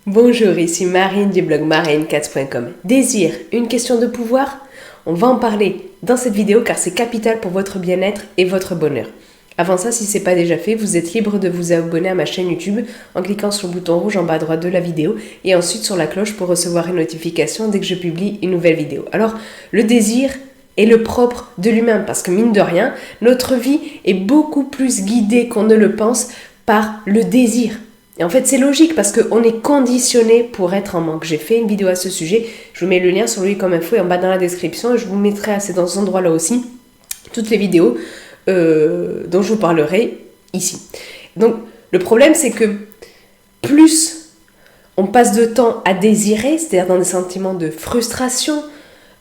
Bonjour, ici Marine du blog marinecats.com. Désir, une question de pouvoir? On va en parler dans cette vidéo car c'est capital pour votre bien-être et votre bonheur. Avant ça, si ce n'est pas déjà fait, vous êtes libre de vous abonner à ma chaîne YouTube en cliquant sur le bouton rouge en bas à droite de la vidéo et ensuite sur la cloche pour recevoir une notification dès que je publie une nouvelle vidéo. Alors, le désir est le propre de l'humain parce que mine de rien, notre vie est beaucoup plus guidée qu'on ne le pense par le désir. Et en fait, c'est logique parce qu'on est conditionné pour être en manque. J'ai fait une vidéo à ce sujet. Je vous mets le lien sur lui comme info et en bas dans la description. Et je vous mettrai dans cet endroit-là aussi toutes les vidéos dont je vous parlerai ici. Donc, le problème, c'est que plus on passe de temps à désirer, c'est-à-dire dans des sentiments de frustration,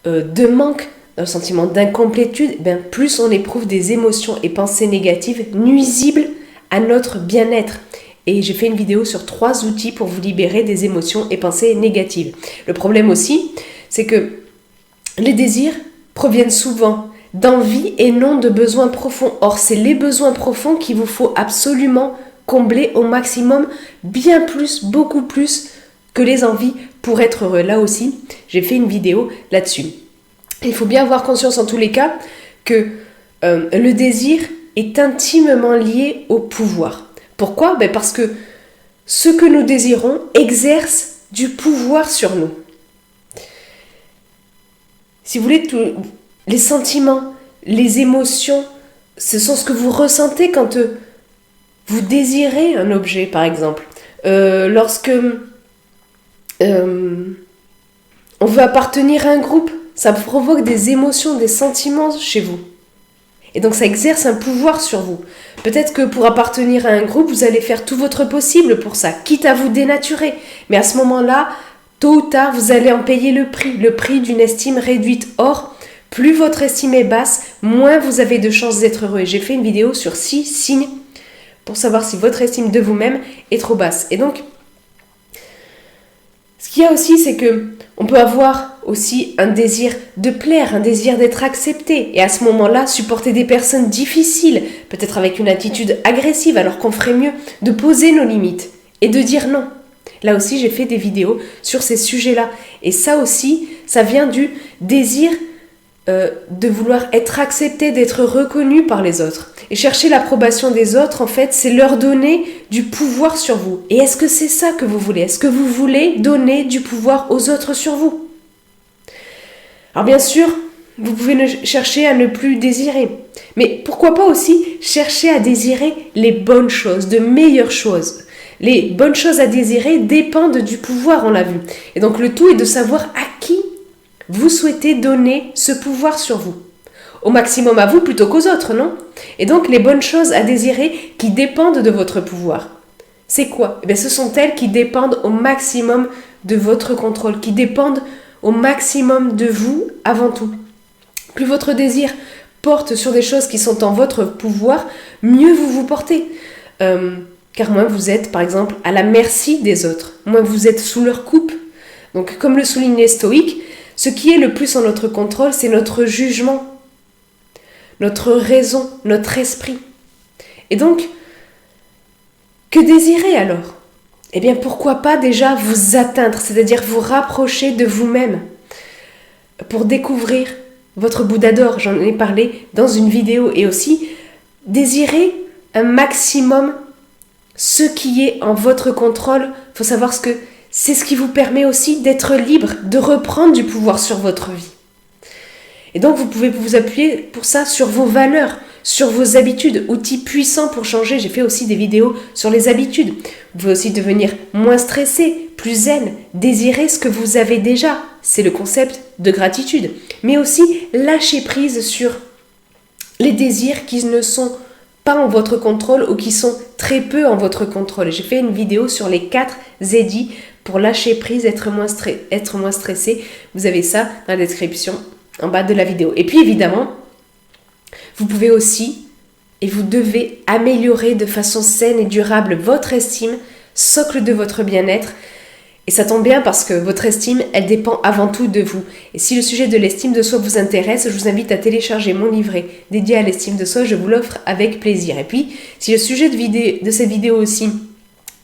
de manque, un sentiment d'incomplétude, plus on éprouve des émotions et pensées négatives nuisibles à notre bien-être. Et j'ai fait une vidéo sur 3 outils pour vous libérer des émotions et pensées négatives. Le problème aussi, c'est que les désirs proviennent souvent d'envie et non de besoins profonds. Or, c'est les besoins profonds qu'il vous faut absolument combler au maximum, bien plus, beaucoup plus que les envies pour être heureux. Là aussi, j'ai fait une vidéo là-dessus. Il faut bien avoir conscience en tous les cas que le désir est intimement lié au pouvoir. Pourquoi ? Parce que ce que nous désirons exerce du pouvoir sur nous. Si vous voulez, les sentiments, les émotions, ce sont ce que vous ressentez quand vous désirez un objet, par exemple. Lorsque on veut appartenir à un groupe, ça provoque des émotions, des sentiments chez vous. Et donc ça exerce un pouvoir sur vous. Peut-être que pour appartenir à un groupe, vous allez faire tout votre possible pour ça, quitte à vous dénaturer. Mais à ce moment-là, tôt ou tard, vous allez en payer le prix d'une estime réduite. Or, plus votre estime est basse, moins vous avez de chances d'être heureux. Et j'ai fait une vidéo sur 6 signes pour savoir si votre estime de vous-même est trop basse. Et donc, ce qu'il y a aussi, c'est que on peut avoir aussi un désir de plaire, un désir d'être accepté. Et à ce moment-là, supporter des personnes difficiles, peut-être avec une attitude agressive, alors qu'on ferait mieux de poser nos limites et de dire non. Là aussi, j'ai fait des vidéos sur ces sujets-là. Et ça aussi, ça vient du désir de vouloir être accepté, d'être reconnu par les autres. Et chercher l'approbation des autres, en fait, c'est leur donner du pouvoir sur vous. Et est-ce que c'est ça que vous voulez ? Est-ce que vous voulez donner du pouvoir aux autres sur vous ? Alors bien sûr, vous pouvez chercher à ne plus désirer. Mais pourquoi pas aussi chercher à désirer les bonnes choses, de meilleures choses. Les bonnes choses à désirer dépendent du pouvoir, on l'a vu. Et donc le tout est de savoir à qui vous souhaitez donner ce pouvoir sur vous. Au maximum à vous plutôt qu'aux autres, non ? Et donc les bonnes choses à désirer qui dépendent de votre pouvoir. C'est quoi ? Ce sont elles qui dépendent au maximum de votre contrôle, qui dépendent au maximum de vous avant tout. Plus votre désir porte sur des choses qui sont en votre pouvoir, mieux vous vous portez. Car moins vous êtes, par exemple, à la merci des autres. Moins vous êtes sous leur coupe. Donc, comme le soulignent les stoïques, ce qui est le plus en notre contrôle, c'est notre jugement, notre raison, notre esprit. Et donc, que désirer alors ? Pourquoi pas déjà vous atteindre, c'est-à-dire vous rapprocher de vous-même pour découvrir votre Bouddha d'or. J'en ai parlé dans une vidéo. Et aussi, désirer un maximum ce qui est en votre contrôle. Il faut savoir que c'est ce qui vous permet aussi d'être libre, de reprendre du pouvoir sur votre vie. Et donc, vous pouvez vous appuyer pour ça sur vos valeurs, sur vos habitudes, outils puissants pour changer. J'ai fait aussi des vidéos sur les habitudes. Vous pouvez aussi devenir moins stressé, plus zen, désirer ce que vous avez déjà. C'est le concept de gratitude. Mais aussi lâcher prise sur les désirs qui ne sont pas en votre contrôle ou qui sont très peu en votre contrôle. J'ai fait une vidéo sur les 4 zédis pour lâcher prise, être moins stressé. Vous avez ça dans la description en bas de la vidéo. Et puis évidemment, vous pouvez aussi et vous devez améliorer de façon saine et durable votre estime, socle de votre bien-être. Et ça tombe bien parce que votre estime, elle dépend avant tout de vous. Et si le sujet de l'estime de soi vous intéresse, je vous invite à télécharger mon livret dédié à l'estime de soi. Je vous l'offre avec plaisir. Et puis, si le sujet de cette vidéo aussi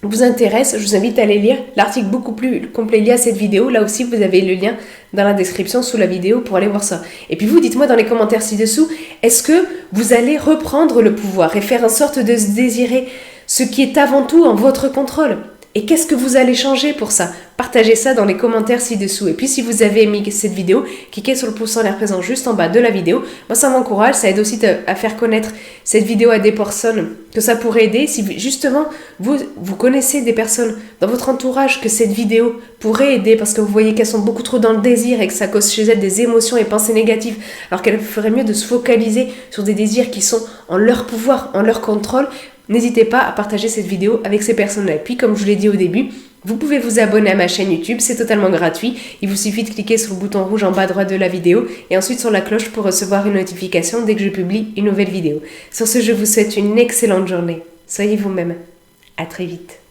vous intéresse, je vous invite à aller lire l'article beaucoup plus complet lié à cette vidéo. Là aussi, vous avez le lien dans la description sous la vidéo pour aller voir ça. Et puis vous, dites-moi dans les commentaires ci-dessous, est-ce que vous allez reprendre le pouvoir et faire en sorte de se désirer ce qui est avant tout en votre contrôle? Et qu'est-ce que vous allez changer pour ça? Partagez ça dans les commentaires ci-dessous. Et puis si vous avez aimé cette vidéo, cliquez sur le pouce en l'air présent juste en bas de la vidéo. Moi ça m'encourage, ça aide aussi à faire connaître cette vidéo à des personnes que ça pourrait aider. Si justement vous connaissez des personnes dans votre entourage que cette vidéo pourrait aider parce que vous voyez qu'elles sont beaucoup trop dans le désir et que ça cause chez elles des émotions et pensées négatives, alors qu'elles feraient mieux de se focaliser sur des désirs qui sont en leur pouvoir, en leur contrôle, n'hésitez pas à partager cette vidéo avec ces personnes-là. Et puis, comme je vous l'ai dit au début, vous pouvez vous abonner à ma chaîne YouTube, c'est totalement gratuit. Il vous suffit de cliquer sur le bouton rouge en bas à droite de la vidéo et ensuite sur la cloche pour recevoir une notification dès que je publie une nouvelle vidéo. Sur ce, je vous souhaite une excellente journée. Soyez vous-même. À très vite.